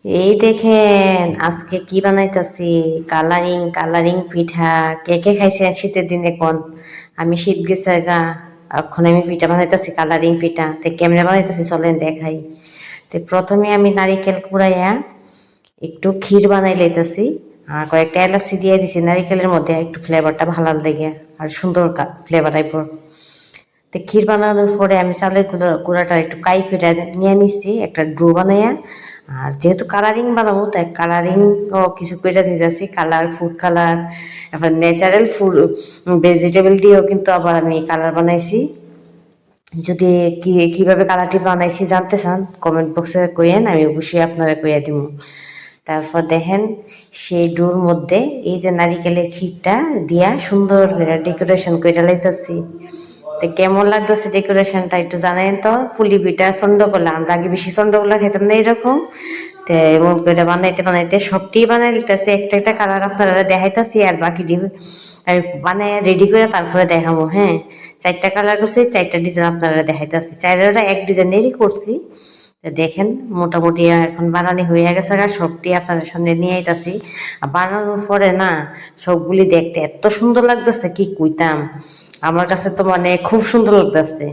এই দেখেন আজকে কি বানাইতাছি। কালারিং কালারিং পিঠা। কে কে খাইছেন শীতের দিনে কোন? আমি শীত গেছে গা, এখন আমি পিঠা বানাইতাছি কালারিং পিঠা। তো কেমনে বানাইতাছি চলেন দেখাই। তো প্রথমে আমি নারিকেল কুড়াইয়া একটু ক্ষীর বানাই লইতেছি। আর কয়েকটা এলাচি দিয়ে দিছি নারিকেলের মধ্যে, একটু ফ্লেভারটা ভালো লেগে আর সুন্দর ফ্লেভার আইব। তো ক্ষীর বানানোর পরে আমি চালের গুঁড়াটা একটু কাই করে নিয়ে নিচ্ছি একটা ডো বানাইয়া। আর যেহেতু কালারিং বানাবো তাই কালারিং কিছু করে নিতেছি, কালার ফুড কালার, এবার ন্যাচারাল ফুড ভেজিটেবল দিয়েও কিন্তু আবার আমি কালার বানাইছি। যদি কিভাবে কালারটি বানাইছি জানতে চান কমেন্ট বক্সে কইেন, আমি অবশ্যই আপনারা কইয়া দিব। তারপর দেখেন সেই ডোর মধ্যে এই যে নারিকেলের ক্ষীরটা দিয়া সুন্দর করে ডেকোরেশন করে লাইতেছি। তো কেমন লাগতেছে ডেকোরেশনটা একটু জানেন তো। পুলি পিঠা চন্দ্রকলা, আমরা আগে বেশি চন্দ্রকলা খেতাম না এরকম। তো এমন করে বানাইতে বানাইতে সবটি বানাই লিতেছে, একটা একটা কালার আপনারা দেখাইতেছি আর বাকি বানাই রেডি করে তারপরে দেখাবো। হ্যাঁ, 4টা কালার করছি, 4টা ডিজাইন আপনারা দেখাইতেছি, 4টা এক ডিজাইনেরই করছি। দেখেন মোটামুটি এখন বানানি হয়ে গেছে, সবটি আপনাদের সামনে নিয়ে আইতাছি। আর বানানোর পরে না সবগুলি দেখতে এত সুন্দর লাগতেছে কি কইতাম। আমার কাছে তো মানে খুব সুন্দর লাগতেছে।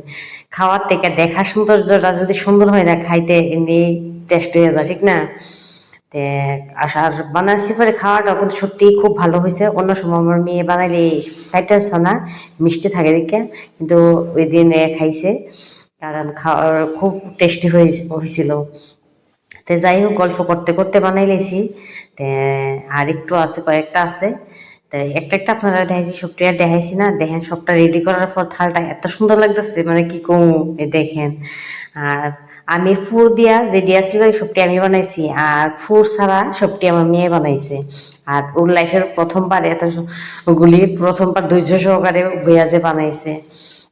খাওয়ার থেকে দেখার সৌন্দর্যটা যদি সুন্দর হয় না, খাইতে এমনি টেস্ট হয়ে যায়, ঠিক না? তে আসার বানাইছি পরে খাওয়াটা কিন্তু সত্যিই খুব ভালো হয়েছে। অন্য সময় আমার মেয়ে বানাইলে খাইতেছে না, মিষ্টি থাকে দেখে, কিন্তু ওই দিন খাইছে, কারণ খাওয়ার খুব টেস্টি হয়েছিল। তো যাই হোক গল্প করতে করতে বানাই লেছি। তে আর একটু আছে, কয়েকটা আছে। তো একটা একটা আপনারা দেখাইছি, সবটি আর দেখাইছি না। দেখেন সবটা রেডি করার পর থালটা এত সুন্দর লাগতেছে, মানে কি কম। দেখেন, আর আমি ফুল দিয়া যে দিয়াছিল সবটি আমি বানাইছি, আর ফুল ছাড়া সবটি আমার মেয়ে বানাইছে। আর ওর লাইফের প্রথমবার প্রথমবার ধৈর্য সহকারে বইয়া যে বানাইছে।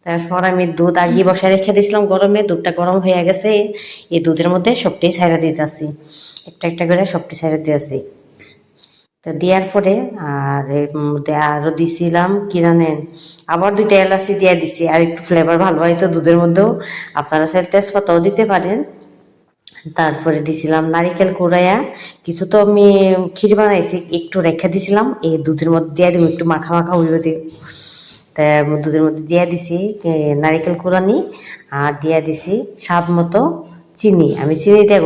তারপর আমি দুধ আগে বসে রেখে দিয়েছিলাম গরমে, দুধটা গরম হয়ে গেছে। এই দুধের মধ্যে সবটি ছাইড়া দিতেছি, একটা একটা করে সবটি ছাইড়া দিয়েছি। তো দেওয়ার পরে আর এর মধ্যে আরও দিছিলাম কি জানেন, আবার 2টা এলাচি দিয়ে দিছি, আর একটু ফ্লেভার ভালো হয় তো দুধের মধ্যেও। আপনারা চাইলে তেজপাতাও দিতে পারেন। তারপরে দিছিলাম নারিকেল কুড়াইয়া কিছু, তো আমি ক্ষীর বানাইছি একটু রেখে দিছিলাম, এই দুধের মধ্যে দিয়ে দিব, একটু মাখা মাখা হইব দিব। তা দুধের মধ্যে দিয়ে দিছি নারিকেল কুড়ানি, আর দিয়ে দিছি স্বাদ মতো চিনি। আমি চিনি দিয়ে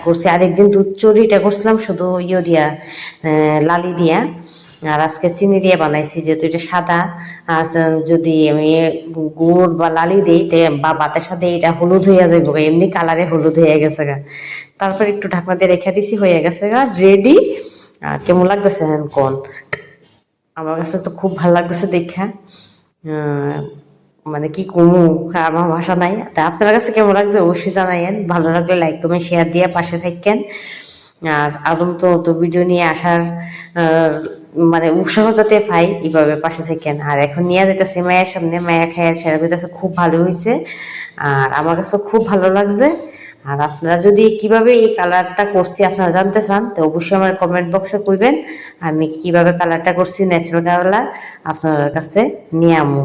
করছি আরেকদিন দুধ চড়িটা করছিলাম শুধু দিয়া লালি দিয়া। আর আজকে চিনি দিয়ে বানাইছি, যেহেতু এটা সাদা। আর যদি আমি গুড় বা লালি দিই বা ভাতের সাথে এটা হলুদ হইয়া যাইব, এমনি কালারে হলুদ হয়ে গেছে গা। তারপর একটু ঢাকনা দিয়ে রেখে দিছি, হয়ে গেছে গা রেডি। আর কেমন লাগতেছে কোন? আমার কাছে তো খুব ভালো লাগতেছে দেখা। মানে কি কমু, আমার ভাষা নাই। তা আপনার কাছে কেমন লাগছে অবশ্যই জানাইয়েন। ভালো লাগলে লাইক কমেন্ট শেয়ার দিয়ে পাশে থাকেন। আর আদম তো তো ভিডিও নিয়ে আসার মানে উৎসাহ যাতে পাই, এইভাবে পাশে থাকেন। আর এখন নিয়ে যেতেছে মায়ের সামনে, মায়া খাইয়া সেরা করতেছে, খুব ভালো হয়েছে। আর আমার কাছে খুব ভালো লাগছে। আর আপনারা যদি কিভাবে এই কালারটা করছি আপনারা জানতে চান, তো অবশ্যই আমার কমেন্ট বক্সে কইবেন। আমি কিভাবে কালারটা করছি ন্যাচারাল কালার আপনার কাছে নিয়ে আমু।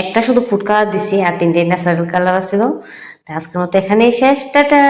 একটা শুধু ফুড কালার দিছি, আর 3টে ন্যাচারাল কালার আছিল। তো আজকের মতো এখানেই শেষ, টাটা।